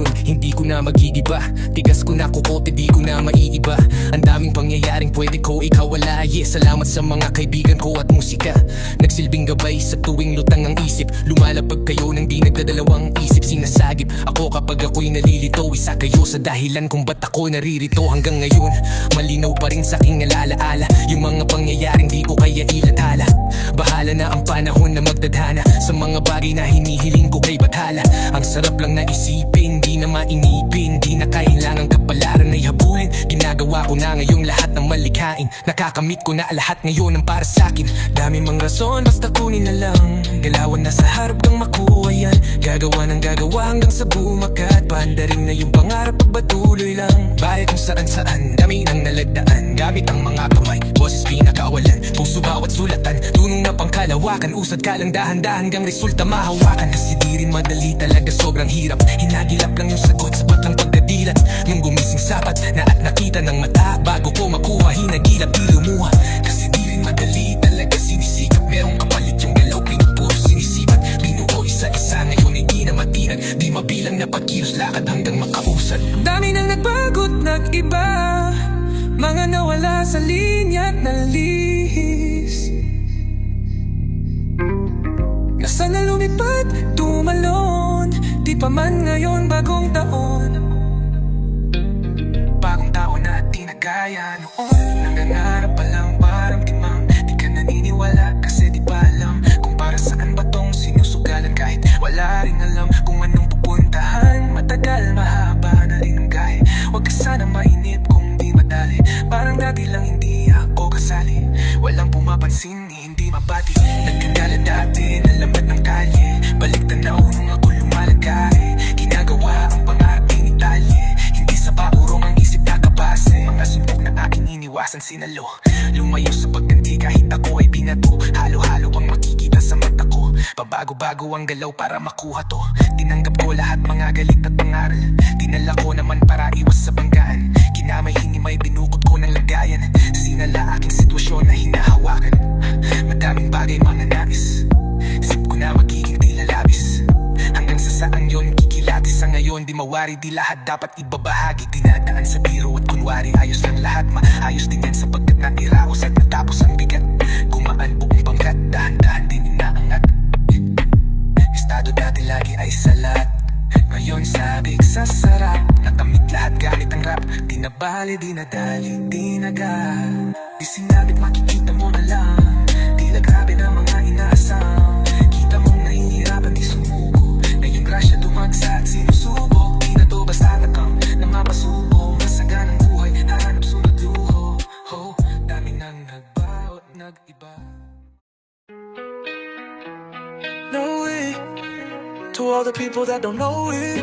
ngayon, hindi ko na magigiba. Tigas ko na kukote, di ko na maiiba. Ang daming pangyayaring pwede ko ikawala. Salamat sa mga kaibigan ko at musika. Nagsilbing gabay sa tuwing lutang ang isip. Lumalapag kayo nang di nagdadalawang isip. Sinasagip ako kapag ako'y nalilito. Isa kayo sa dahilan kung ba't ako naririto. Hanggang ngayon, malinaw pa rin sa aking alaala. Yung mga pangyayaring di ko kaya ilathala. Bahala na ang panahon na magtadhana sa mga bagay na hinihiling ko kay bathala. Ang sarap lang na isipin, di na mainipin. Di na kailangang kapalaran ay habulin. Ginagawa ko na ngayong lahat ng malikhain. Nakakamit ko na lahat ngayon ang para sa'kin. Dami mang rason, basta kunin na lang. Galawan na sa harap kang makuha yan. Gagawa ng gagawa hanggang sa bumakat. Paandarin na yung pangarap pagpatuloy lang. Bayad kung saan-saan, dami nang nalagdaan. Gamit ang mga kamay, boses pinakawalan. Puso bawat sulatan, tunong na pangkalawakan. Usad ka lang dahan-dahan hanggang resulta mahawakan. Kasi di rin madali talaga, sobrang hirap. Hinagilap lang yung sagot, sapat lang pagkadilat. Nung gumising sapat na at nakita ng mata. Bago ko makuha, hinagilap di lumuha. Kasi di rin madali talaga, sinisikap. Merong kapalit yung galaw, pinupuro sinisipat. Binuo isa-isa, ngayon ay di na matinag. Di mabilang na pagkilos, lakad hanggang makausad. Dami nang nagbago't nag-iba, mga nawala sa linya at nalihis. Nasaan na lumipad, tumalon. Di pa man ngayon bagong taon. Bagong taon na di na gaya noon. Nangangarap pa lang parang timang. Di ka naniniwala kasi di pa alam kung para saan ba tong sinusugalan. Kahit wala rin alam kung anong pupuntahan. Matagal, mahaba na rin ang gahe. Huwag ka sana mainip kung di madali. Parang dati lang hindi ako kasali. Walang pumapansin, hindi mabati. Nagkagala dati, nalamat ng kalye. Balik tanaw nung ako lumalagay. Ginagawa ang pangarap initalye. Hindi sa paurong ang isip kakabase. Mga suntok na aking iniwasan sinalo. Lumayo sa pagganti kahit ako ay binato. Halo-halo ang makikita sa mata ko. Pabago-bago ang galaw para makuha to. Tinanggap ko lahat mga galit at pangaral. Dinala ko naman para iwas sa banggaan. Kinamay hinimay binukot ko ng lagayan. Sinala aking sitwasyon na hinahawakan. Madaming bagay mga nais. Isip ko na magiging tila labis. Hanggang sa saan yun kikilatis sa ngayon. Di mawari, di lahat dapat ibabahagi. Dinadaan sa biro at kunwari ayos lang lahat. Maayos din yan sapagkat nairaos at natapos ang bigat. Gumaan buong pangkat, dahan-dahan din inaangat. Estado dati lagi ay salat. Ngayon sabik sa sarap. Nakamit lahat gamit ang rap. Di na bali, di na dali, di na gas. Di sinabit makikita mo na lang. Tila grabe na mga inaasam. Kita mong nahihirapan, di sumuko. Ngayong grasya dumagsa at sinusubok. Di na to basta nakam na mapasubo. Masaganang buhay, hanap sunod luho. Ho, dami nang nagbaho at nag-iba. Know it. To all the people that don't know it,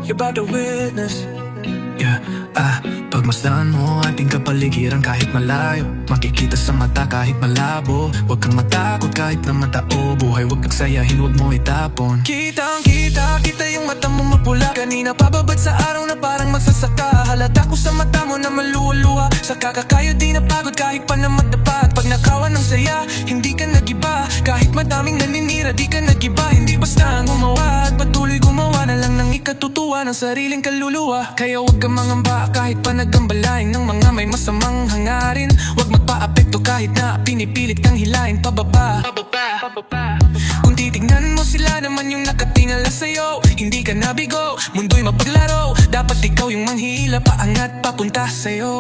you're about to witness. Yeah, pagmasdan mo ating kapaligiran kahit malayo. Makikita sa mata kahit malabo. Huwag kang matakot kahit na matao. Buhay huwag nagsayahin, huwag mo itapon. Kitang-kita, kita yung mata mo mapula. Kanina pababad sa araw na parang magsasaka. Halata ko sa mata mo na maluwa-luha. Sa kakakayo di napagod kahit pa na madapat. Pag nakawan ng saya, hindi ka nagiba. Kahit madaming naninira, di ka nagiba. Hindi basta gumawa at patuloy gumawa na lang ng ikatutuwa ng sariling kaluluwa. Kaya huwag kang mangamba kahit pa nagambalain ng mga may masamang hangarin. Huwag magpa-apekto kahit na pinipilit kang hilahin pababa. Kung titignan mo sila naman yung nakatingala sa'yo. Hindi ka nabigo, mundo'y mapaglaro. Dapat ikaw yung manghila, paangat papunta sa'yo.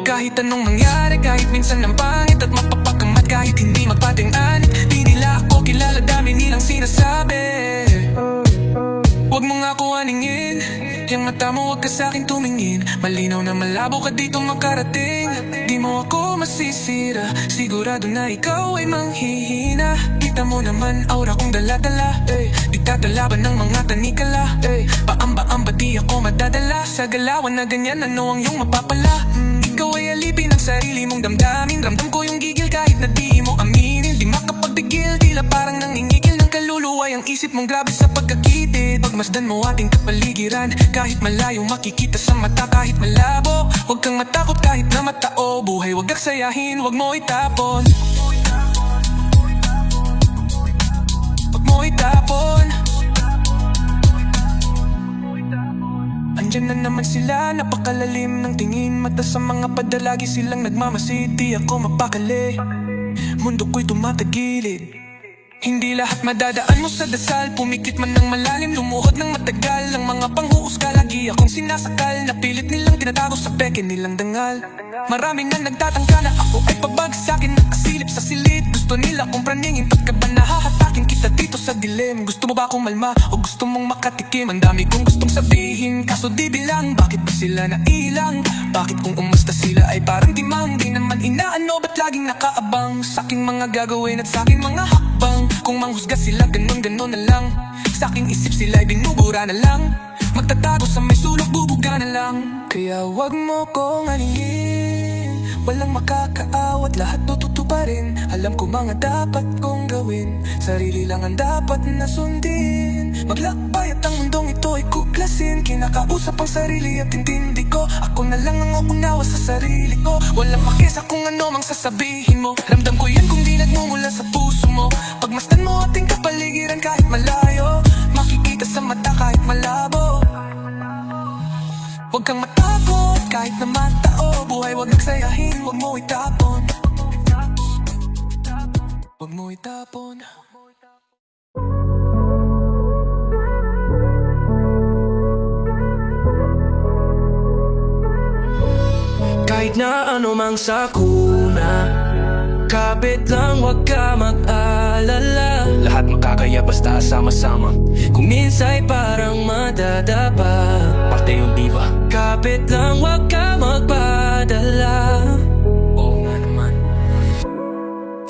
Kahit anong mangyari, kahit minsan ang pangit at mapapakamat. Kahit hindi magpating-anit, di nila ako kilala, dami nilang sinasabi. Huwag mo nga ako aningin. Yung mata mo huwag ka sa'kin tumingin. Malinaw na malabo ka dito makarating. Di mo ako masisira, sigurado na ikaw ay manghihina. Kita mo naman aura kong dala-dala, di tatalaban ng mga tanikala. Paamba-amba di ako madadala sa galawan na ganyan, ano ang iyong mapapala. Ikaw ay alipin ang sarili mong damdamin. Ramdam ko yung gigil kahit na di mo aminin. Di makapagtigil, tila parang nangingigil ng kaluluwa. Ang isip mong grabe sa pagkakitid. Pagmasdan mo ating kapaligiran, kahit malayo makikita sa mata kahit malabo. Huwag kang matakot kahit na matao. Buhay huwag aksayahin, huwag mo itapon. Huwag mo itapon. Nandyan na naman sila, napakalalim ng tingin mata sa mga padalagi silang nagmamasid. Di ako mapakali, mundo ko'y tumatagilid. Hindi lahat madadaan mo sa dasal, pumikit man ng malalim, lumuhod ng matagal. Ang mga panghuhusga lagi akong sinasakal, napilit nilang tinatago sa peke nilang dangal. Maraming na nagtatangka na ako ay pabagsakin, nakasilip sa silid. Gusto nila kong praningin, ba't ka ba nahahatakin kita dito sa dilim? Gusto mo ba akong malma o gusto mong makatikim? Ang dami kong gustong sabihin, kaso di bilang. Bakit ba sila nailang? Bakit kung umusta sila ay parang timang? Di naman inaano, ba't laging nakaabang sa aking mga gagawin at sa aking mga hakbang? Kung manghusga sila, ganun-ganun na lang. Sa aking isip sila'y binubura na lang. Magtatago sa may sulok, bubuga na lang. Kaya wag mo kong anihin, walang makakaawat, lahat tututuparin. Alam ko mga dapat kong gawin, sarili lang ang dapat na sundin. Maglakbay at ang mundong ito ay kuklasin. Kinakausap ang sarili at intindi ko, ako na lang ang umunawa sa sarili ko. Walang makisa kung ano mang sasabihin mo, ramdam ko yan kung di nagmumula sa puso mo. Pagmasdan mo ating kapaligiran kahit malayo, makikita sa mata kahit malabo. Huwag kang matakot kahit na matao, buhay huwag nagsayahin, huwag mo itapon. Huwag mo itapon. Kahit na ano mang sakuna, kapit lang huwag ka mag-alala. Lahat makakaya basta sama-sama, kung minsa'y parang madadapa. Parte yun diba? Kapit lang huwag ka magpadala. Oo nga naman.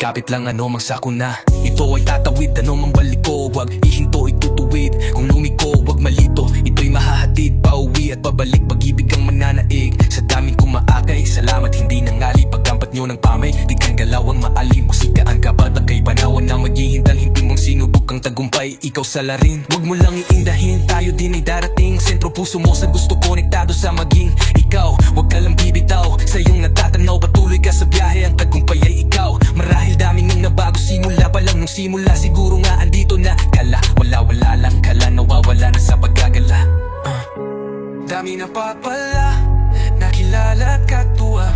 Kapit lang ano mang sakuna, ito ay tatawid, ano mang balik ko. Huwag ihinto, itutuwid, kung lumiko huwag malito. Ito'y mahahatid, pauwi at pabalik, pag-ibig ang mananaig. Sa daming kumaakay, salamat hindi nangali. Pagkampat nyo ng pamay, di kang galawang maali. Musika ang kabatak kay panawan na maghihintang. Hindi mong sinubok ang tagumpay, ikaw salarin. Huwag mo lang iindahin, tayo din ay darating. Sentro puso mo sa gusto, konektado sa maging ikaw. Huwag ka lang bibitaw, sa iyong natatanaw. Patuloy ka sa biyahe, ang tagumpay ay ikaw. Marahil daming nang nabago, simula pa lang nung simula. Siguro nga andito na, kala wala lang, kala nawawala na sa paggagala. Dami na pa pala, nakilala at katuwa.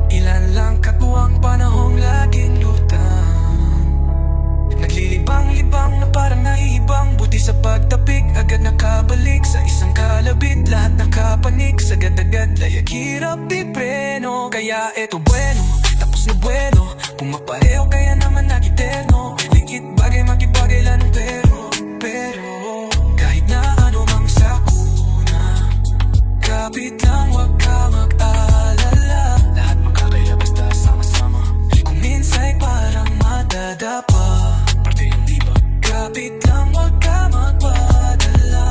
Ilan lang katuwang panahong laging lutang. Naglilibang-libang na parang nahihibang, buti sa pagtapik, agad nakabalik sa isang kalabit. Lahat nakapanik, sagad-agad, layag hirap ipreno. Kaya eto bueno, tapos na bueno, pumapareho kaya naman nag-eterno. Ligit bagay makibagay lang pero kahit na ano mang sakuna, kapit lang wag ka mag-alala. Lahat makakaya basta sama-sama, kung minsa'y parang madadapa. Parte yung diba? Kapit lang wag ka magpadala.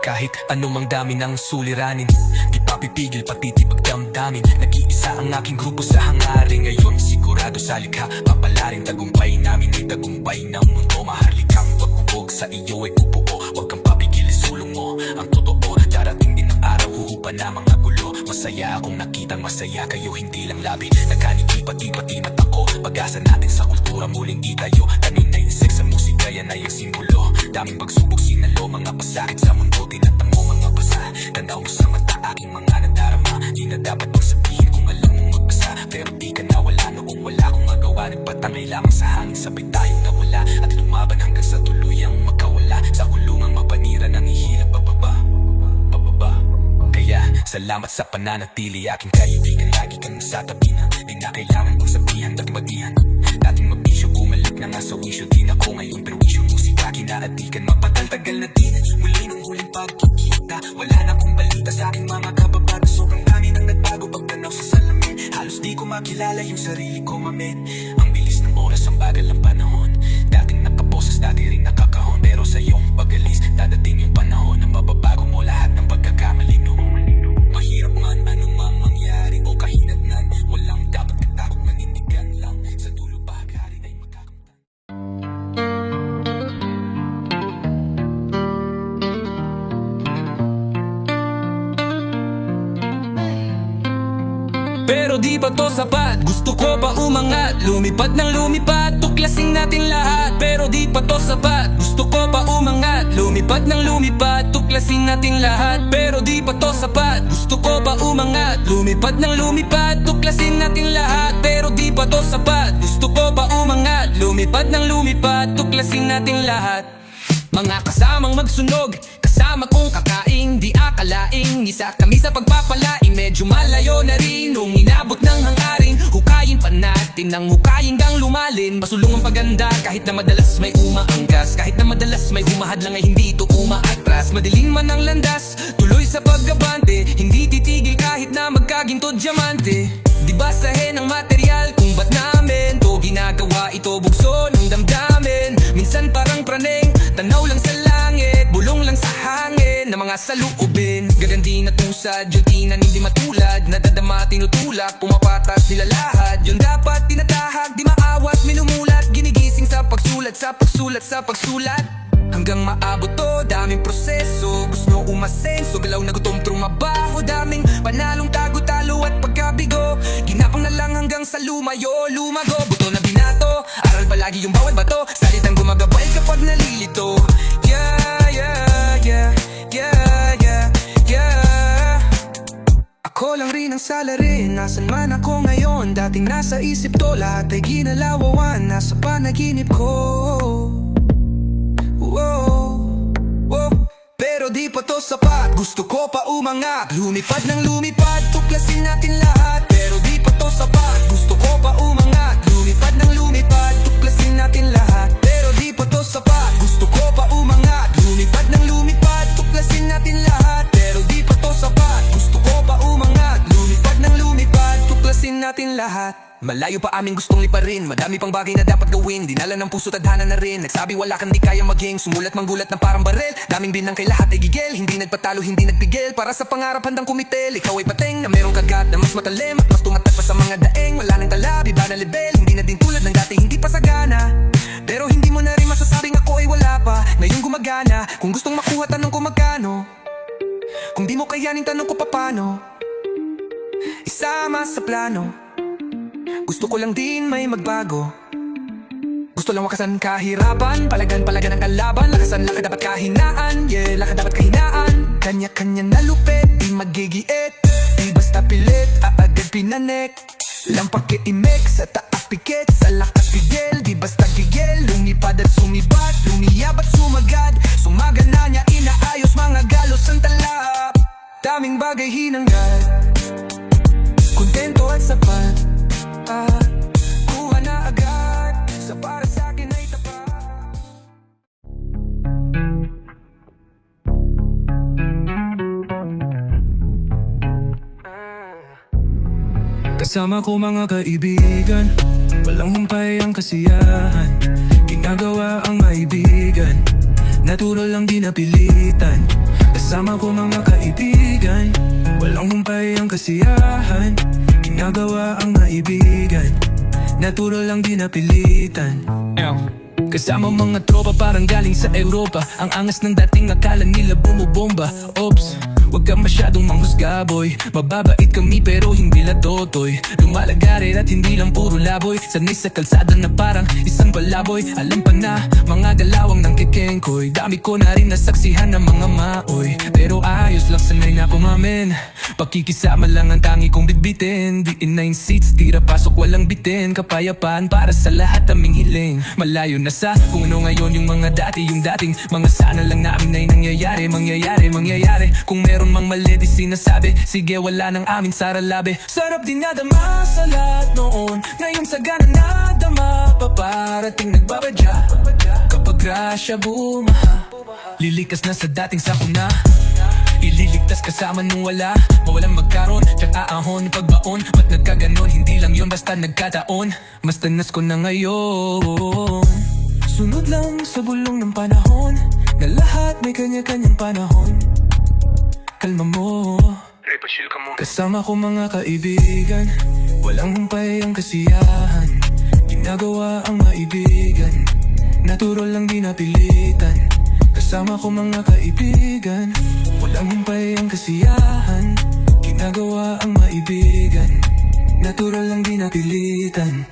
Kahit anumang dami ng suliranin, di pa pipigil pati di pagdamdamin. Nag-iisa ang aking grupo sa hangarin. Ngayon sigurado sa likha, papalarin. Tagumpay namin ay tagumpay ng mundo. Maharlikang pagbubog sa iyo ay upuo. Huwag kang papigil, sulong mo ang totoo. Darating din ang araw, huhupa na mga gulo. Masaya akong nakitang masaya kayo, hindi lang labi. Nagkaniki pati mata ko. Pag-asa natin sa kultura muling itayo. Kanina yung sex sa musika, yan ay ang simbolo. Daming pagsubok sinalo, mga pasakit sa mundo. Tinatamo mga basa, tanaw mo sa mata aking mga nadarama. Di na dapat pang sabihin kung alam mong magbasa, pero di ka nawala noong wala akong magawa. Nagpatangay lamang sa hangin, sabay tayong nawala. At lumaban hanggang sa tuluyang magkawala. Sa kulungang mapanira nang ihilap pababa. Kaya salamat sa pananatili, aking kaibigan. Lagi kang nasa tabi na, di na kailangan pang sabihan at magihan. Dating mabisyo, bumalik na nga sa wisyo. Di na ko ngayon perwisyo, musika kinaadikan. Mapatagal na din, muli nung huling pagkikita. Wala na akong balita sa aking mga kababata. Sobrang dami nang nagbago pagtanaw sa salamin. Halos di ko makilala yung sarili ko, mamen. Ang bilis ng oras, ang bagal ng panahon. Dating nakaboses, dati rin nakakahon. Pero sa iyong pag-alis, dadating yung panahon na mababago mo lahat ng pagkakamali mo. Mahirap man, anumang mangyari o kahinatnan, walang dapat katakot, manindigan lang. Sa dulo paghari ay makakamtan. pero di pa to sapat. Gusto ko pa umangat, lumipad ng lumipad, tuklasin natin lahat. Pero di pa to sapat. Gusto ko pa umangat, lumipad ng lumipad, tuklasin natin lahat. Pero di pa to sapat. Gusto ko pa umangat, lumipad ng lumipad, tuklasin natin lahat. Pero di pa to sapat. Gusto ko pa umangat, lumipad ng lumipad, tuklasin natin lahat. Mga kasamang magsunog, kasama kong kakain, di akalaing isa kami sa pagpapalain. Medyo malayo na rin nung inabot ng hangarin. Hukayin pa natin ng hukayin gang lumalin. Masulong ang paganda kahit na madalas may umaangkas, kahit na madalas may humahad lang ay hindi ito umaatras. Madilim man ang landas, tuloy sa pagkabante, hindi titigil kahit na magkaginto diamante. Di basahin ang material kung ba't namin to ginagawa, ito bugso ng damdamin. Minsan parang praneng, tanaw lang sa langit, bulong lang sa hangin na mga saloobin. Gagandi na tusad, yung tinan hindi matulad, nadadama tinutulak, pumapatas nila lahat. Yung dapat tinatahak, di maawat, minumulat, ginigising sa pagsulat, sa pagsulat, sa pagsulat. Hanggang maabot to, daming proseso, gusto umasenso, galaw na gutom trumabaho, daming panalong tago, talo at pagkabigo. Ginapang na lang hanggang sa lumayo, lumago, buto na binato, aral palagi yung bawat bato, salitang gumagabay kapag nalilito. Yeah, yeah, yeah, yeah, yeah, yeah. Ako lang rin ang salarin, nasan man ako ngayon, dating nasa isip to, lahat ay ginalawawan, nasa panaginip ko. Wow, wow. Pero di pa to sapat, gusto ko pa umangat, lumipad ng lumipad, tuklasin natin lahat. Pero di pa to sapat, gusto ko pa umangat, lumipad ng lumipad, tuklasin natin lahat. Pero di pa to sapat, gusto ko pa umangat, lumipad ng lumipad, tuklasin natin lahat. Pero di pa to sapat, gusto ko pa umangat, lumipad ng lumipad, tuklasin natin lahat. Malayo pa aming gustong liparin, madami pang bagay na dapat gawin, dinala ng puso tadhana na rin. Nagsabi wala kang di kaya maging, sumulat manggulat na parang barel. Daming binang kay lahat ay gigil, hindi nagpatalo, hindi nagpigil. Para sa pangarap handang kumitil, ikaw ay pateng na merong kagat na mas matalim at mas tumatag pa sa mga daeng. Wala nang tala, iba na level, hindi na din tulad ng dati, hindi pa sagana. Pero hindi mo na rin masasabing ako ay wala pa, ngayon gumagana. Kung gustong makuha, tanong ko magkano, kung di mo kayanin, tanong ko papano. Isama sa plano, gusto ko lang din may magbago. Gusto lang wakasan kahirapan, palagan ang kalaban, lakasan lang dapat kahinaan, yeah, lakad dapat kahinaan. Kanya-kanya na lupit, di magigiit, di basta pilit, aagad pinanek. Lampak imek, sa taas pikit, sa lakas pigil, di basta gigil. Lumipad at sumibat, lumiyab at sumagad, sumagal na niya inaayos, mga galos ang talap. Daming bagay hinangad, kontento at sapat. Kuha na agad, sa para sa'kin ay tapat. Kasama ko mga kaibigan, walang humpay ang kasiyahan, ginagawa ang maibigan, natural lang di napilitan. Kasama ko mga kaibigan, walang humpay ang kasiyahan, ginagawa ang maibigan, natural lang di napilitan. Kasama mga tropa parang galing sa Europa, ang angas ng dating akala nila bumubomba. Oops, wag ka masyadong manghusga boy, mababait kami pero hindi la totoy. Lumalagarit at hindi lang puro laboy, sanay sa kalsada na parang isang balaboy. Alam pa na mga galawang ng kikengkoy, dami ko na rin nasaksihan ng mga maoy. Pero ayos lang, sanay na kumamin, pakikisama lang ang tangi kong bitbitin. Di inline seats, tira pasok walang bitin, kapayapaan para sa lahat aming hiling. Malayo na sa kung ano ngayon yung mga dati, yung dating mga sana lang namin ay nangyayari, mangyayari. Kung meron mang mali di sinasabi, sige wala nang amin saralabi. Sarap din nadama sa lahat noon, ngayon sagana nadama, paparating nagbabadya. Kapag grasya bumaha, lilikas na sa dating sakuna, ililigtas kasama nung wala, mawalang magkaroon, tsak aahon, pagbaon. Ba't nagkaganon, hindi lang yun basta nagkataon, mas tanas ko na ngayon. Sunod lang sa bulong ng panahon, na lahat may kanya-kanyang panahon. Kalma mo, kasama ko mga kaibigan, walang humpay ang kasiyahan, ginagawa ang maibigan, natural lang di napilitan. Kasama ko mga kaibigan, walang humpay ang kasiyahan, ginagawa ang maibigan, Natural lang di napilitan.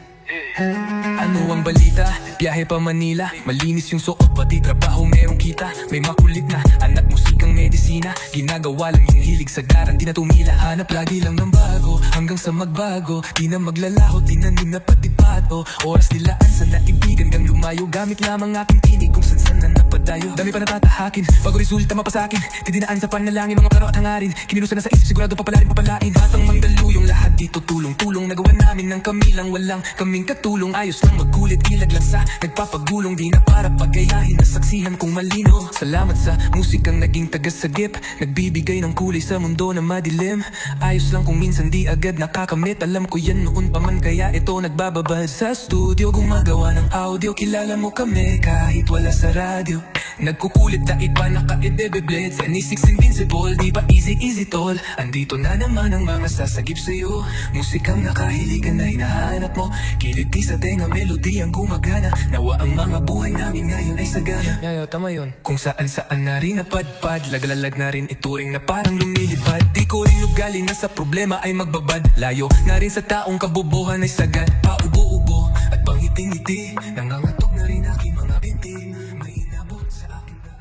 Ano ang balita? Biyahe pa Manila. Malinis yung suot, pati trabaho merong kita. May makulit na anak, musikang medisina. Ginagawa lang yung hilig sa garan, di na tumila. Hanap lagi lang ng bago, hanggang sa magbago. Di na maglalaho, tinanim na pati pato. Oras nilaan sa naibigan kang lumayo. Gamit lamang aking tinig kung saan na napadayo. Dami pa natatahakin, bago resulta mapasakin. Tidinaan sa panalangin, mga plano at hangarin. Kinilusan na sa isip, sigurado papalarin papalain. Batang Mandaluyong, lahat dito tulong-tulong. Nagawa namin ng kami lang, walang kaming katulong. Ayos lang magkulit, ilag lang sa nagpapagulong. Di na para pagayahin, nasaksihan kong malino. Salamat sa musikang naging tagasagip, nagbibigay ng kulay sa mundo na madilim. Ayos lang kung minsan di agad nakakamit. Alam ko yan noon pa man, kaya ito nagbababad sa studio. Gumagawa ng audio, kilala mo kami kahit wala sa radyo. Nagkukulit dahil pa naka-edebeblitz. N6 Invincible, di ba easy tol. Andito na naman ang mga sasagip sa'yo. Musikang nakahiligan na hinahanap mo. Kiliti sa tenga, melody ang gumagana. Nawa ang mga buhay namin ngayon ay sagana. Yayo, tama yun. Kung saan na rin napadpad, laglalag na rin ituring na parang lumilipad. Di ko rin ugali na sa problema ay magbabad. Layo na rin sa taong kabubuhan ay sagad. Paubo-ubo at pangiti-ngiti, nangangatok na rin aking mga binti. May inabot sa akin na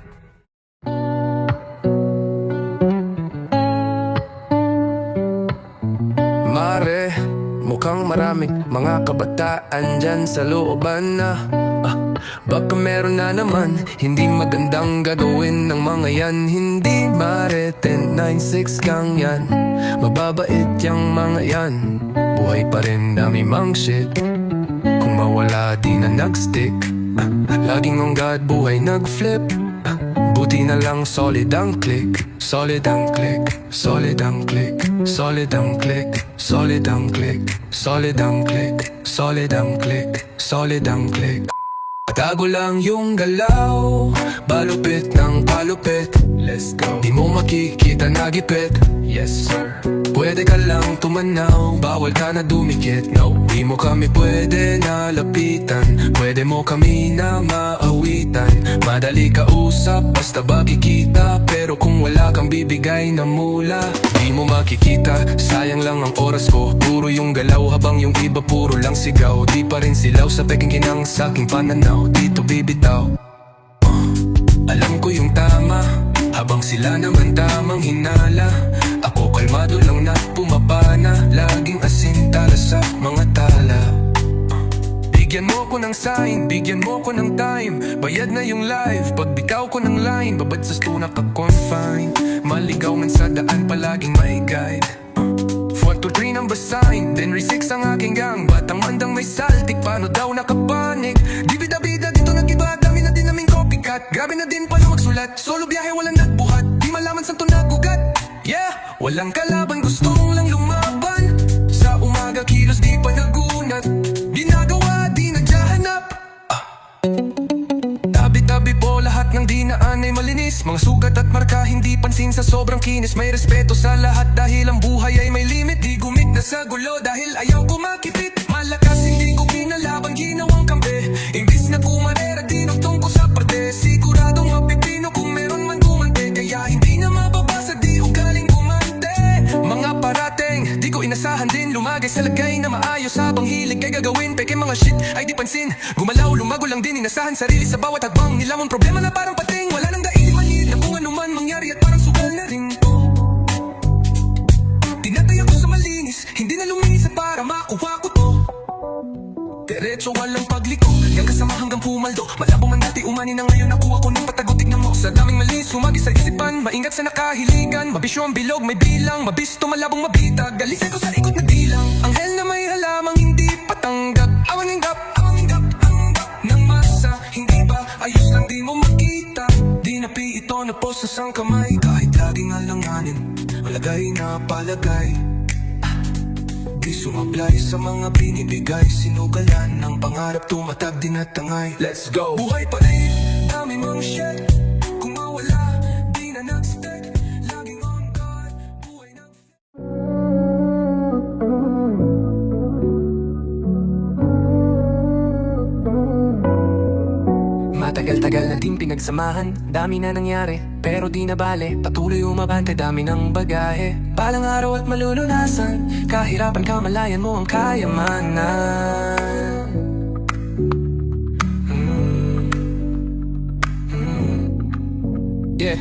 Mare, mukhang maraming mga kabataan dyan sa looban na baka meron na naman hindi magandang gagawin ng mga yan. Hindi mare, 10-9-6 kang yan. Mababait yang mga yan. Buhay pa rin dami mang shit. Kung mawala di na nagstick. Laging on God, buhay nagflip. Buti na lang solid ang click. Solid ang click. Solid ang click. Solid ang click. Solid ang click. Solid ang click. Solid ang click. Solid ang click. Tago lang yung galaw, balupit ng palupit. Let's go. Di mo makikita na gipit. Yes sir. Pwede ka lang tumanaw, bawal ka na dumikit. No, di mo kami pwede na lapitan. Pwede mo kami na maawitan. Madali ka usap, basta bakikita. Pero kung wala kang bibigay na mula, di mo makikita, sayang lang ang oras ko. Puro yung galaw habang yung iba puro lang sigaw. Di pa rin silaw sa peking kinang saking pananaw. Dito bibitaw, alam ko yung tama, habang sila naman tamang hinala. Ako kalmado lang na pumapana, laging asin tala sa mga tala. Bigyan mo ko ng sign, bigyan mo ko ng time. Bayad na yung life, pag bitaw ko ng line. Babad sa sto naka-confine, maligaw man sa daan palaging may guide. 1, 2, 3 number sign, then re-6 ang aking gang. Batang mandang may saltik, paano daw nakapanik? Di bida-bida dito nag-iba, dami na din naming copycat. Grabe na din pala magsulat, solo biyahe walang nagbuhat. Di malaman saan to nagugat. Yeah, walang kalaban, gustong lang lumaban. Sa umaga kilos di pa nagunat. Ginagawa di naghahanap. Tabi-tabi po lahat ng dinaan ay malinis. Mga sugat at marka hindi pansin sa sobrang kinis. May respeto sa lahat dahil ang buhay ay may limit. Di gumit na sa gulo dahil ayaw ko makipit. Malakas hindi ko pinalaban, ginawang kampe. Imbis na pumarera dinugtong ko sa parte. Siguradong mapipino kung meron man gumante. Kaya hindi na mababasa di ugaling gumante. Mga parating di ko inasahan din. Lumagay sa lagay na maayos habang hilig kay gagawin. Peke mga shit ay di pansin. Gumalaw lumago lang din, inasahan sarili sa bawat hagbang. Nilamon problema na parang pating. Wala nang daig manhid na kung ano man mangyari at parang sugal na rin. Tinatay ako sa malinis, hindi na luminis at para makuha ko to. Diretso walang pagliko, yung kasama hanggang pumaldo. Malabo man dati umani na ngayon nakuha ko ng patago. Tignan mo sa daming malis, sumagi sa isipan. Maingat sa nakahiligan, mabisyo ang bilog, may bilang. Mabisto, malabong mabitag, galisay ko sa ikot na dilang. Anghel na may halamang hindi patanggap. Awang hinggap ng masa. Hindi ba ayos lang di mo makita? Di napi ito na post sa sang kamay. Kahit laging alanganin, malagay na palagay. Di sumablay sa mga binibigay. Sinugalan ng pangarap, tumatag din at tangay. Let's go! Buhay pa rin, dami mang shit. Kung mawala, di na nag-stick. Laging on God, buhay na. Matagal-tagal natin pinagsamahan, dami na nangyari. pero di na bale. Patuloy umabante, dami ng bagahe. Balang araw at malulunasan, kahirapan kamalayan mo ang kayamanan. Yeah.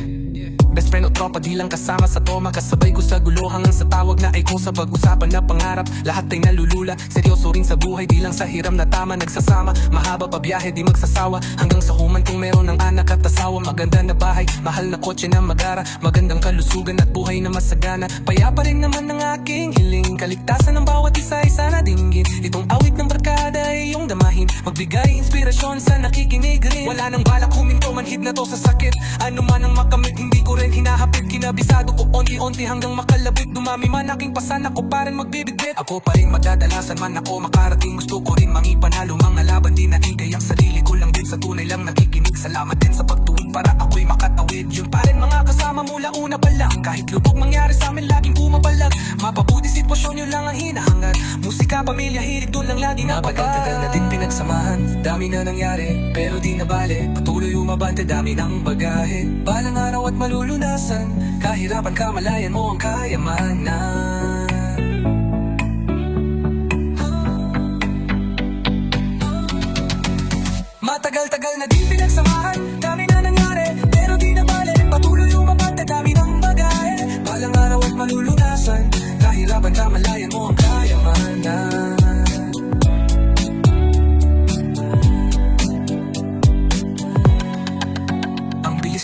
Best friend o tropa, di lang kasama sa toma. Kasabay ko sa gulo hanggang sa tawag na ikaw. Sa pag-usapan na pangarap, lahat ay nalulula. Seryoso rin sa buhay, di lang sa hiram na tama. Nagsasama, mahaba pa biyahe, di magsasawa. Hanggang sa human kung meron ng anak at asawa. Maganda na bahay, mahal na kotse na magara. Magandang kalusugan at buhay na masagana. Payapa rin naman ng aking hiling. Kaligtasan ng bawat isa-isa na dinggin. Itong awit ng barkada ay iyong damahin. Magbigay inspirasyon sa nakikinig rin. Wala nang balak huminto, manhid na to sa sakit. Ano man ang makamit, hindi ko rin hinahapit. Kinabisado ko onti-onti hanggang makalabit. Dumami man aking pasan, ako pa rin magbibigit. Ako pa rin madadalasan man ako makarating. Gusto ko rin mangipanalo mga laban. Di natigay ang sarili ko lang din sa tunay lang nakikinig. Salamat din sa pagtuwid para ako'y makatawid. Yun pa rin mga kasama mula una pa lang. Kahit lubog mangyari sa amin, laging bumabalag. Mapabuti sitwasyon, yun lang ang hinahangat. Musika, pamilya, hilig, doon lang lagi napagat. Matagal na din pinagsamahan, dami na nangyari, pero di na bale. Patuloy umabante, dami ng bagahe. Balang araw at malulunasan, kahirapan kamalayan mo ang kayamanan. Matagal-tagal na din pinagsamahan, dami na nangyari, pero di na bale. Patuloy umabante, dami ng bagahe. Balang araw at malulunasan, kahirapan kamalayan mo ang kayamanan.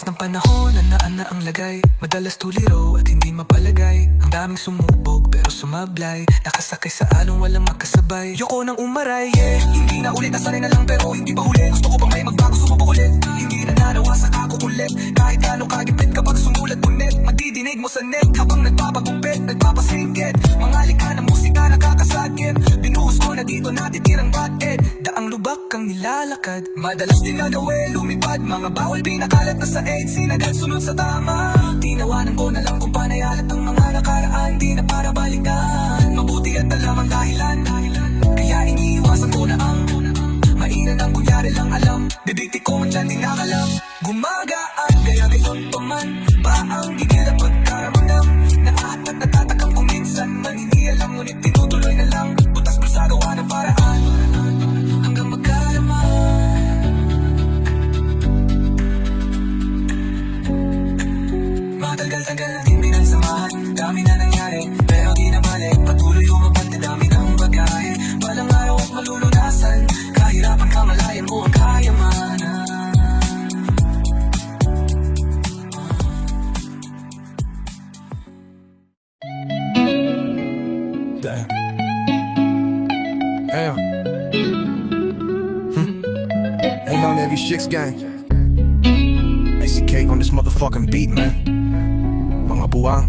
Ng panahon, naan na ang lagay. Madalas tuliro at hindi mapalagay. Ang daming sumubok pero sumablay. Nakasakay sa along walang makasabay. Yoko nang umaray, yeah. Hindi na ulit, nasanay na lang pero hindi pa huli. Gusto ko pang may magbago, sumubok ulit. Hindi na nanawasan ako ulit. Kahit gano'ng kagipit kapag sumulat ulit. Madidinig mo sa net habang nagpapagupit, nagpapasingkit. Mga likha ng musika nakakasagip. Binuhos ko na dito natitirang bakit. Daang lubak ang nilalakad. Madalas din nagawin, lumipad. Mga bawal pinakalat na sa sinagad sunod sa tama. Tinawanan ko na lang kung panayalat ang mga nakaraan. Di na para balikan, mabuti at alam ang dahilan. Kaya iniiwasan ko na ang mainan ang kunyari lang alam. Bibigti ko man dyan di nakalam. Gumagaan, kaya gayon pa man. Ba ang gigil at pagkaramdam. Naat at natatakam kung minsan maniniya lang, ngunit tinutuloy na lang. Butas mo sa gawa ng paraan hanggang magkalaman. Matagal-tagal na din pinagsamahan, dami na nangyari, pero di na balik. Patuloy umabante, dami ng bagahe. Balang araw at malulunasan, kahirapan kamalayan mo ang kayamanan. Damn. Damn. Ain't on every shit's gang. ACK on this motherfucking beat, man. Mga buwang.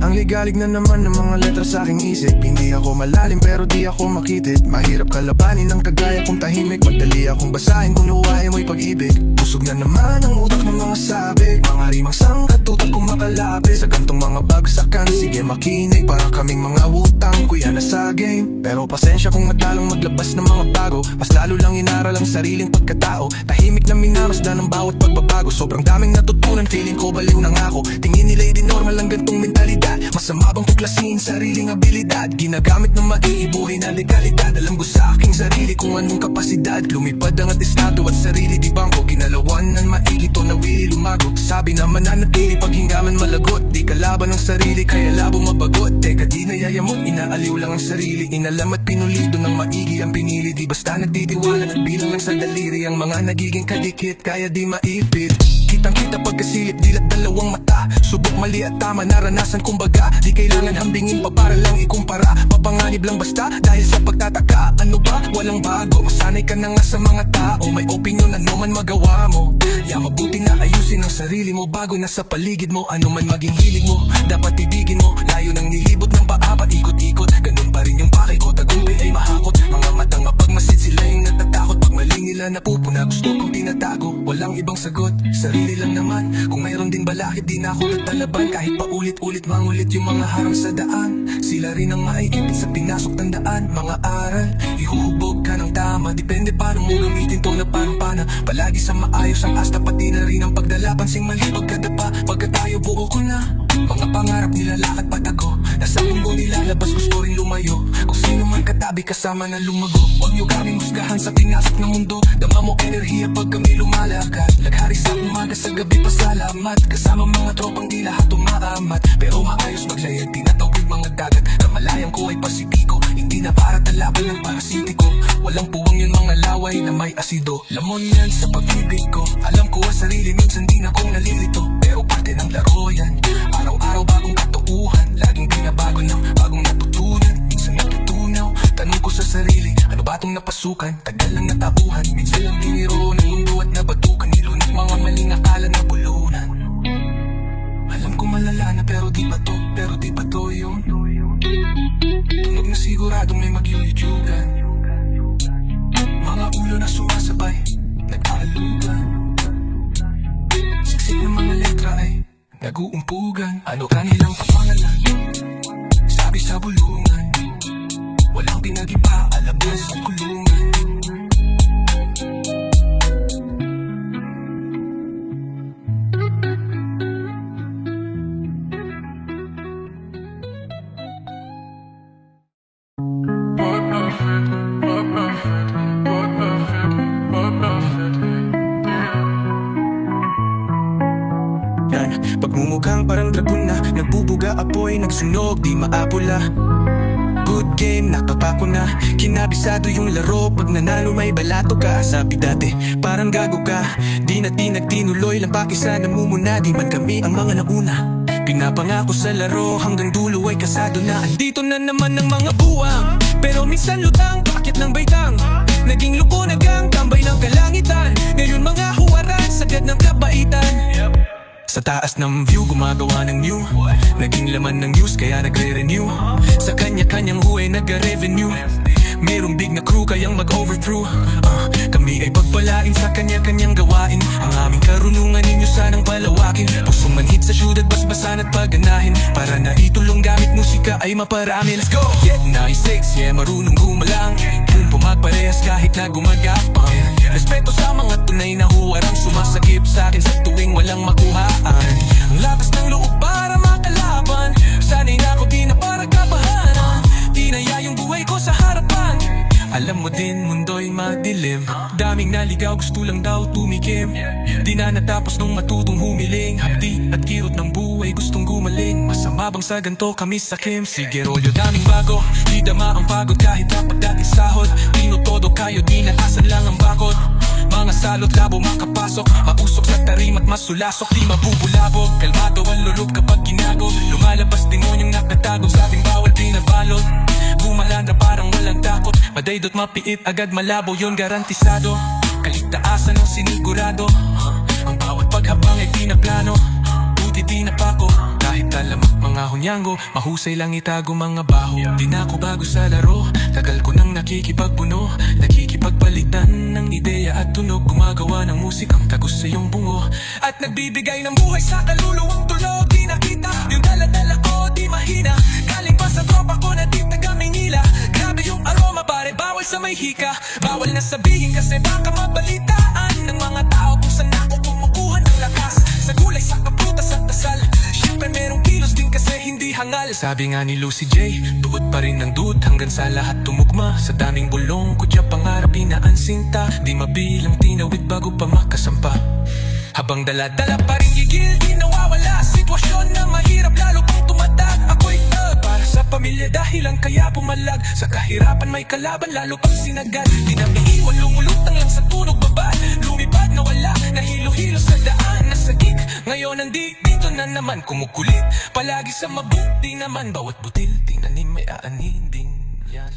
Ang ligalig na naman ng mga letra sa aking isip. Hindi ako malalim pero di ako makitid. Mahirap kalabanin ng kagaya kong tahimik. Madali akong basahin kung luwahin mo'y pag-ibig. Busog na naman ang utak ng mga sabik. Mga rimang sangkatutak kong makalapit. Sa gantong mga bagsakan, sige makinig. Para kaming mga utang, kuya na sa game. Pero pasensya kung madalang maglabas ng mga bago. Mas lalo lang inaral ang sariling pagkatao. Tahimik na minamasdan ng bawat pagbabago. Sobrang daming natutunan, feeling ko baliw na nga ako. Tingin nila'y di normal ang gantong mentalidad. Masama bang tuklasin sariling abilidad? Ginagamit ng maiibuhay na legalidad. Alam ko sa aking sarili kung anong kapasidad. Lumipad ang atestado at sarili di bangko. Ginalawan ng mailito na wili lumago. Sabi naman na natili pag hingaman malagot. Di kalaban ang sarili kaya labo mabagot. Teka di nayayamot, inaaliw lang ang sarili. Inalam at pinulido ng maigi ang pinili. Di basta nagtitiwala at bilang lang sa daliri. Ang mga nagiging kadikit kaya di maipit. Kitang-kita pagkasilip, dilat dalawang mata. Subok mali at tama, naranasan kumbaga. Di kailangan hambingin pa para lang ikumpara. Mapanganib lang basta dahil sa pagtataka. Ano ba? Walang bago. Masanay ka na nga sa mga tao. May opinion, ano man magawa mo. Mabuti na ayusin ang sarili mo bago nasa paligid mo. Ano man maging hilig mo, dapat ibigin mo. Layo ng nilibot ng paa, paikot-ikot. Ganun pa rin yung pakay ko, tagumpay ay mahakot. Mga matang mapagmasid, sila yung natatakot. Pag mali nila napupuna, gusto kong tinatago, walang ibang sagot, sarili lang naman. Kung mayroon din balakid, di na ako natalaban. Kahit paulit-ulit mangulit yung mga harang sa daan, sila rin ang maiipit sa pinasok tandaan. Mga aral, ihuhubog ka ng tama, depende paano mo gamitin to na parang pana. Palagi sa maayos ang asta, pati na rin ang pagdala. Pansing mali pagkadapa, pagka tayo buo ko na. Mga pangarap nilalakad patago, nasa mundo nilalabas, gusto rin lumayo. Kung sino man katabi kasama na lumago, huwag nyo kaming husgahan sa pinasok ng mundo. Dama mo enerhiya pag kami lumalakad, laghari sa umaga, sa gabi pasalamat. Kasama mga tropang di lahat umaamat, pero maayos maglayag, tinatawid mga dagat. Kamalayang ko ay pasipiko, hindi na para talaban ng parasitiko. Walang puwang yun mga laway na may asido, lamon yan sa pag-ibig ko. Alam ko ang sarili, minsan di na kong nalilito, pero parte ng laro yan. Araw-araw bagong katuuhan, laging binabago ng bagong natutunan. Minsan natutunaw, tanong ko sa sarili, ano ba itong napasukan? Tagal lang natabuhan, minsan lang diniro ng mundo at nabatukan. Nilunok mga maling akala na bulunan. Alam ko malala na pero di ba to yun? Tunog na siguradong may magyuyudyugan, mga ulo na sumasabay, nag-aalugan. Siksik ng mga letra ay nag-uumpugan. Ano kanilang papangalan? Sabi sa bulungan, walang pinag-iba, alabas sa kulungan. Pagmumukhang parang dragon na nagbubuga apoy, nagsunog, di maapula. Good game, nakapako na. Kinabisado yung laro, pag nanalo may balato ka. Sabi dati, parang gago ka, di nagtinuloy lang pakisa namumuna. Di man kami ang mga nauna, pinapangako sa laro, hanggang dulo ay kasado na. Andito na naman ang mga buwang, pero minsan lutang, pakit ng baitang. Naging luko nagang tambay ng kalangitan. Ngayon mga huwaran, sagad ng kabaitan. Sa taas ng view, gumagawa ng new, naging laman ng news, kaya nagre-renew. Sa kanya-kanyang huway, nagre-revenue. Merong big na crew, kayang mag-overthrow. Kami ay pagpalain sa kanya-kanyang gawain. Ang aming karunungan ninyo sanang palawakin. Pusong manhid sa syudad, basbasan at pagganahin, para na itulong gamit musika ay maparami. Let's go! Yeah, 96, yeah, marunong gumalang. Kung pumagparehas kahit na gumagapang. Respeto sa mga tunay na huwarang sumasagip sa akin sa tuwing walang makuhaan. Ang lakas ng loob para makalaban, sanay na ako di na para kabahanan. Tinaya yung buhay ko sa harapan. Alam mo din, mundo'y madilim, daming naligaw, gusto lang daw tumikim. Di na natapos nung matutong humiling, hapdi at kirot ng buhay, gustong gumaling. Masama bang sa ganto kami sa Kim? Sige rolyo, daming bago, di dama ang pagod kahit napagdating sahod. Pinutodo kayo, di naasan lang ang bakod. Mga salot, labo makapasok, mausok sa tarim at masulasok, di mabubulabog. Kalmado ang lulog kapag ginago, lumalabas demonyong nakatago sa ating bawal pinabalot. Bumalandra parang walang takot, madaydot mapiit agad malabo, yon garantisado. Kaligtaasan ang sinigurado, ang bawat paghabang ay pinaplano. Buti di napako, kahit talamak mga hunyanggo, mahusay lang itago mga baho. Di na ako bago sa laro, tagal ko nang nakikipagpuno, nakikipagpalitan ng ideya at tunog. Gumagawa ng musikang tagos sa iyong bungo, at nagbibigay ng buhay sa kaluluwang tulog. Di nakita yung dala-dala ko, di mahina, galing pa sa tropa ko na di taga Manila. Grabe yung aroma pare, bawal sa may hika, bawal na sabihin kasi baka mabalitaan ng mga tao kung saan ako kumukuha ng lakas. Sa gulay, sa kaprutas at dasal, syempre merong kilos din kasi hindi hangal. Sabi nga ni Lucy J, tuot pa rin ng dude hanggang sa lahat tumugma. Sa daming bulong, kutya pangarap inaansinta, di mabilang tinawid bago pa makasampa. Habang dala-dala pa rin gigil, di nawawala sitwasyon na mahirap lalo pang tumatag. Ako'y para sa pamilya dahilan kaya pumalag. Sa kahirapan may kalaban lalo pang sinagad. Di na iiwan, lumulutang lang sa tunog baba, lumipad na wala, nahilo-hilo sa daan. Nasagik, ngayon nandito na naman, kumukulit palagi sa mabuti naman. Bawat butil, tinanim may aanin din yan.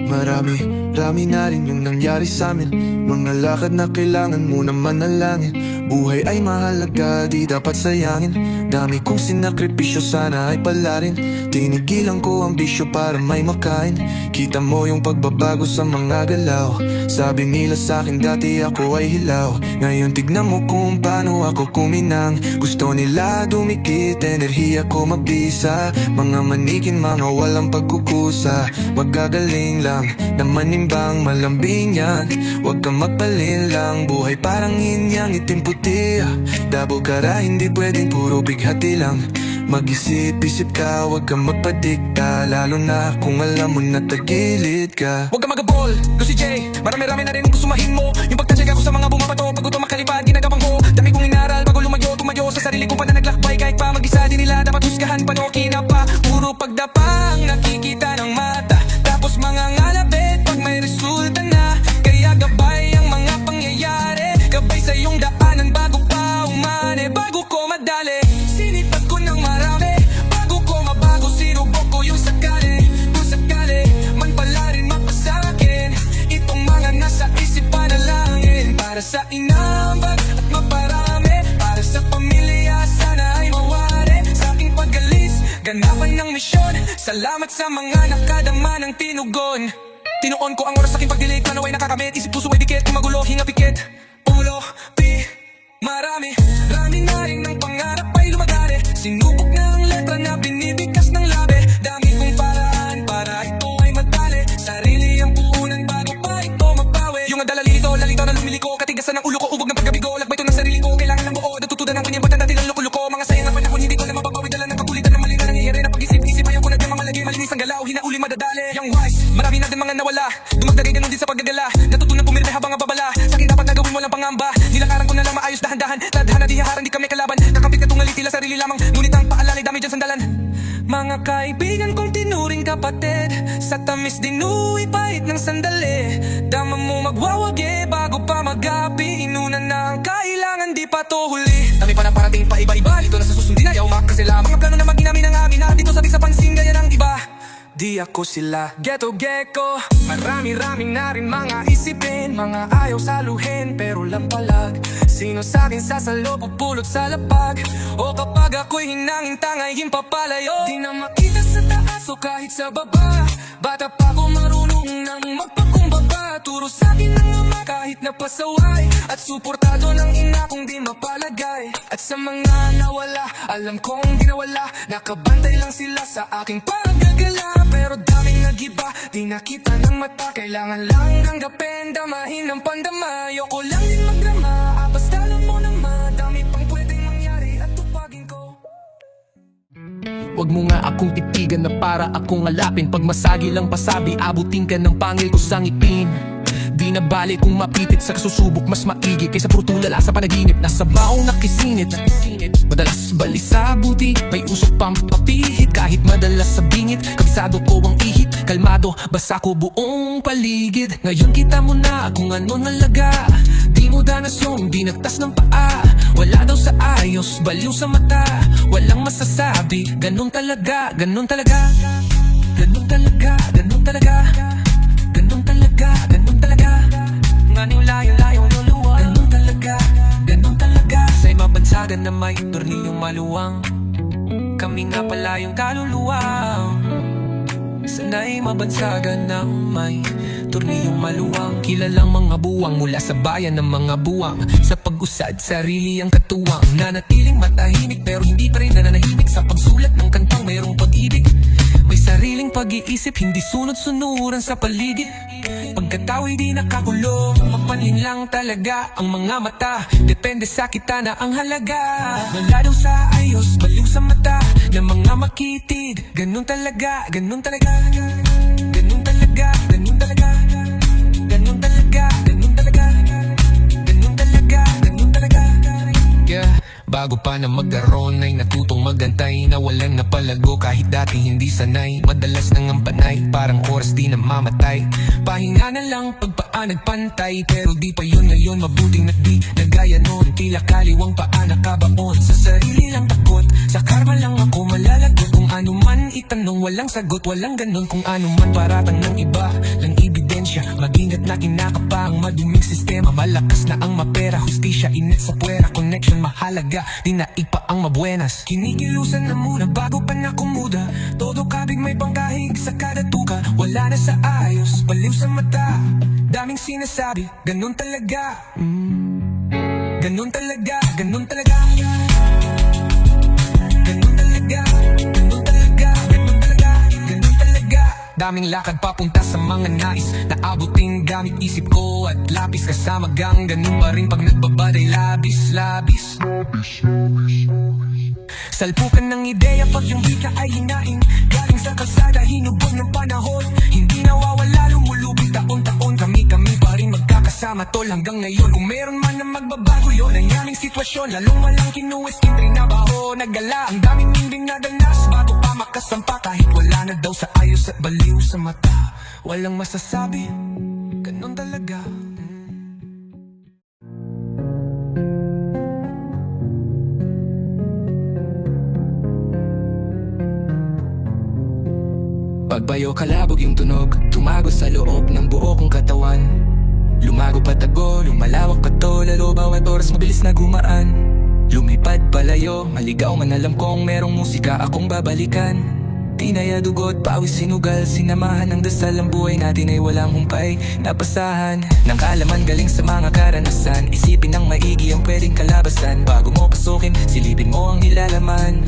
Marami Rami na rin yung nangyari sa amin, mga lakad na kailangan mo na manalangin. Buhay ay mahalaga, di dapat sayangin. Dami kong sinakripisyo, sana ay pala rin. Tinigilan ko ang bisyo para may makain. Kita mo yung pagbabago sa mga galaw. Sabi nila sa'kin dati ako ay hilaw, ngayon tignan mo kung paano ako kuminang. Gusto nila dumikit, enerhiya ko mabisa. Mga manikin, mga walang pagkukusa. Magagaling lang na manimbang, malambing yan. Huwag kang magpalin lang, buhay parang inyang itim puti. Double kara, hindi pwedeng puro bighati lang. Mag-isip-isip ka, huwag kang magpadikta. Lalo na kung alam mo na tagilid ka. Huwag kang magabol, Lucy J. Marami-rami na rin ang gustumahin mo. Yung pagtatsyag ako sa mga bumabato, pag ito makalipad, ginagapang ko. Dami kong inaral bago tumayo sa sarili kong pananaglakbay. Kahit pa mag-isa din nila dapat husgahan, panookin na pa. Puro pagdapa ang nakikita ng mata, tapos mga ngalabit pag may resulta na. Kaya gabay ang mga pangyayari, gabay sa iyong daanan bago pa umane. Bago ko madali, sinipag ko ng marami. Bago ko mabago, sinubok ko yung sakali. Kung sakali, man pala rin mapasakin itong mga nasa isip panalangin. Para sa inambag at maparami, para sa pamilya sana ay mawari. Sa aking pagalis, ganapan ng misyon. Salamat sa mga nakadama ng tinugon. Tinuon ko ang oras sa aking pagdilig, plano ay nakakamit. Isip puso ay dikit, kung magulo, hinga pikit. Ulo, marami, rami na rin ng pangarap ay lumagari. Sinubok na ang letra na binibigkas ng labi. Dami kong paraan para ito ay madali. Sarili ang puhunan bago pa ito mabawi. Yung adala lalito na lumiliko, katigasan ng ulo ko, ubog ng pagkabigo. Lagbay ito ng sarili ko, kailangan ng buo. Natutudan ng kunyang dati ng loko-loko. Mga sayang ang panahon, hindi ko na mababawi. Dala ng kakulitan ng mali na nangyayari na pag-isip-isip. Ayaw ko na mga malagi, malinis ang galaw. Hinauli madadali, yung wise, marami na din mga nawala. Dumagdagay ganun din sa paggagala, natutunan pumirme habang ababala. Sa akin dapat na gawin walang pangamba. Nilakaran ko na lang maayos dahan-dahan. Tadhana di haharang, di kami kalaban. Nakampit ka tungali tila sarili lamang, ngunit ang paalala dami dyan sandalan. Mga kaibigan kong tinuring kapatid, sa tamis dinuwi pahit ng sandali. Dama mo magwawagi bago pa magabi. Inuna na ang kailangan, di pa to huli. Dami pa na parating pa iba-iba, lito na sa susundin ayaw makasila. Mga plano na maginamin ang amin, na dito sabik sa pansin gaya ng iba. Di ako sila, ghetto gecko. Marami-rami na rin mga isipin, mga ayaw saluhin, pero lampalag. Sino sa'kin sasalo, pupulot sa lapag. O kapag ako'y hinangin, tangayin papalayo. Di na makita sa taas o kahit sa baba. Bata pa ko marunong nang magpakumbaba. Turo sa'kin ng ama kahit napasaway, at suportado ng ina kung di mapalagay. At sa mga nawala, alam kong di nawala. Nakabantay lang sila sa aking paggagala. Pero daming nagiba, di nakita ng mata. Kailangan lang tanggapin, damahin ang pandama. Ayoko lang din magdrama, basta alam mo na madami pang pwedeng mangyari at tupagin ko. Huwag mo nga akong titigan na para akong alapin. Pag masagi lang pasabi, abutin ka ng pangil ko sa ngipin. Di na bali kung mapitit sa kasusubok, mas maigi kaysa puro tulala sa panaginip. Nasa baong nakisinit, madalas balisa buti, may usok pang papihit. Kahit madalas sa bingit, kabisado ko ang ihip. Kalmado, basa ko buong paligid. Ngayon kita mo na kung ano nalaga. Di mo danas yung dinagtas ng paa. Wala daw sa ayos, baliw sa mata. Walang masasabi, ganun talaga, ganun talaga. Ganun talaga, ganun talaga. Ganun talaga, ganun talaga. Nganiw layo-layo luluwa. Ganun talaga, ganun talaga. Sa'y mabansagan na may tornilyong maluwang. Kami nga pala yung kaluluwa. Sana'y mabansagan na may tornilyong maluwang. Kilalang mga buwang mula sa bayan ng mga buwang. Sa pag-usad, sarili ang katuwang. Nanatiling matahimik pero hindi pa rin nananahimik. Sa pagsulat ng kantang mayroong pag-ibig. May sariling pag-iisip, hindi sunod-sunuran sa paligid. Pagkatao di nakakulong, mapanlin lang talaga ang mga mata. Depende sa kita na ang halaga. Wala daw sa ayos, baliw sa mata ng mga makitid. Ganun talaga, ganun talaga. Ganun talaga, ganun talaga. Ganun talaga, ganun talaga. Ganun talaga, ganun talaga. Yeah. Bago pa na mag-aron ay natutong magantay na walang napalago kahit dati hindi sanay. Madalas nang ang panay, parang oras di na mamatay. Pahinga na lang pagpaan nagpantay, pero di pa yun ngayon mabuting nagdi nagaya noon. Tila kaliwang paa nakabaon, sa sarili lang takot. Sa karma lang ako malalagot, kung ano man itanong walang sagot. Walang ganon kung ano man paratang ng iba lang ebidensya. hustisya. Mag-ingat na kinakapa ang maduming sistema. Malakas na ang mapera, hustisya, init sa puwera. Connection mahalaga, di na ipa ang mabuenas. Kinikilusan na muna bago pa nakumuda. Todo kabig may pangkahig sa kada tuka. Wala na sa ayos, baliw sa mata. Daming sinasabi, ganun talaga. Ganun talaga, ganun talaga. Ganun talaga, ganun talaga, ganun talaga, ganun talaga. Daming lakad papunta sa mga nais. Naabutin gamit isip ko at lapis. Kasama gang ganun pa rin pag nagbabaday. Labis, labis. Salpukan ng ideya pag yung wika ay hinain. Galing sa kalsada, hinubog ng panahon. Hindi nawawala, lumulubog taon-taon. Kami pa rin magkakasama tol hanggang ngayon. Kung meron man na magbabago yun ang aming sitwasyon. Lalong walang kinuwis, trinabaho, naggala. Ang daming ninding nadanas bago pa makasampa. Kahit wala na daw sa ayos at baliw sa mata. Walang masasabi, ganun talaga. Pagbayo kalabog yung tunog, tumago sa loob ng buo kong katawan. Lumago patago, lumalawak pa to, lalo bawat oras mabilis na gumaan. Lumipad palayo, maligaw man alam kong merong musika akong babalikan. Tinaya dugot, pawis sinugal, sinamahan ng dasal. Ang buhay natin ay walang humpay, napasahan ng kaalaman galing sa mga karanasan. Isipin ng maigi ang pwedeng kalabasan. Bago mo pasukin, silipin mo ang ilalaman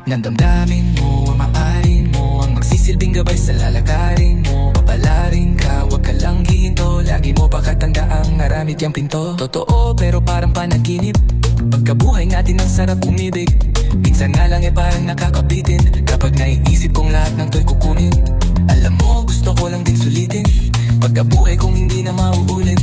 ng damdamin mo, ang maarin mo, ang magsisilbing gabay sa lalakarin mo. Papalarin ka, wag ka lang hihinto. Lagi mo pakatandaang naramit yung pinto. Totoo pero parang panaginip. Pagkabuhay natin ang sarap umibig. Minsan nga lang parang nakakabitin. Kapag naiisip kong lahat ng to'y kukunin. Alam mo gusto ko lang din sulitin. Pagkabuhay kong hindi na mauulit.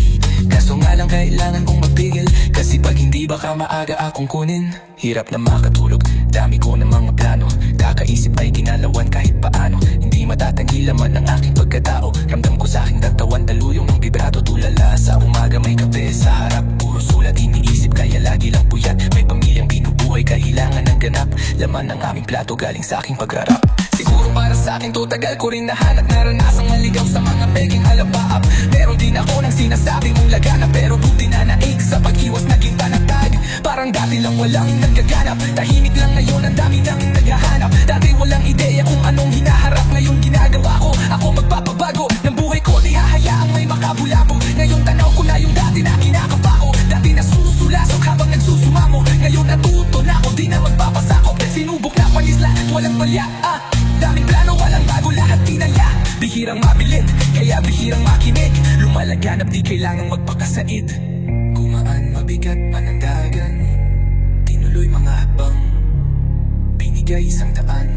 Kaso nga lang kailangan kong magpigil. Kasi pag hindi baka maaga akong kunin. Hirap na makatulog, dami ko ng mga plano. Kakaisip ay ginalawan kahit paano. Hindi matatanggi laman ng aking pagkatao. Ramdam ko sa aking datawan, daluyong ng vibrato. Tulala sa umaga may kape sa harap. Puro sulat iniisip kaya lagi lang puyat. May pamilyang binubuhay kailangan ng ganap. Laman ng aming plato galing sa aking pagrarap. Siguro para sa akin to tagal ko rin nahanap. Naranasang maligaw sa mga peking alabaap. Meron din ako ng sinasabi mong lagana. Pero buti na naig sa pag-iwas naging panatag. Parang dati lang walang nagaganap. Tahimik lang ngayon ang dami nang naghahanap. Dati walang ideya kung anong hinaharap. Ngayon ginagawa ko, ako magpapabago ng buhay ko. Di hahayaang may makabulabog. Ngayon tanaw ko na yung dati na kinakapa ko. Dati nasusulasok habang nagsusumamo. Ngayon natuto na ako, di na magpapasakop. Sinubok na panisla at walang palya. Daming plano, walang bago, lahat tinaya. Bihirang mabilit, kaya bihirang makinig. Lumalaganap, di kailangang magpakasaid. Gumaan, mabigat, panandagan. Tinuloy mga habang binigay isang daan.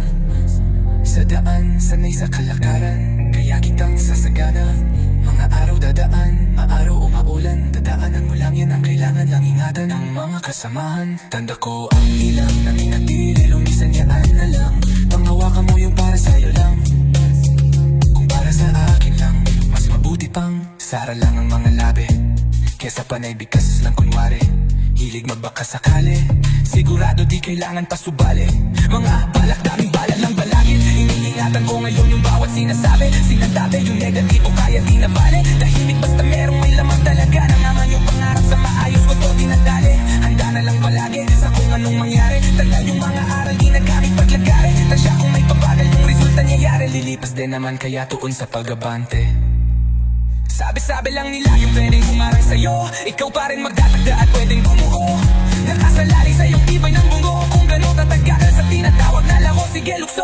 Sa daan, sanay sa kalakaran. Kaya kitang sasagana. Mga araw dadaan, maaraw o maulan. Dadaanan mo lang yan ang kailangan lang ingatan ng mga kasamahan. Tanda ko ang ilang na minatili, lumisan yaan na lang. Panghawakan mo yung para sa'yo lang. Kung para sa akin lang, mas mabuti pang sara lang ang mga labi. Kesa panay bikas lang kunwari. Hilig magbaka sakali. Sigurado di kailangan pa subali. Mga balak daming bala lang balagin. Iniingatan ko ngayon yung bawat sinasabi. Sinatabi yung negatibo kaya di na bale. Tahimik basta merong may lamang talaga. Nangangan yung pangarap sa maayos ko to dinadali. Handa na lang palagi sa kung anong mangyari. Tanda yung mga aral di nagamit paglagari. Tansya kung may pabagal yung resulta niyayari. Lilipas din naman kaya tuon sa pag-abante. Sabi-sabi lang nila yung pwedeng umarang sa'yo. Ikaw pa rin magtatagda at pwedeng bumuo. Nakasalalay sa'yong tibay ng bungo. Kung gano'n tatagagal sa tinatawag na laro, sige lukso.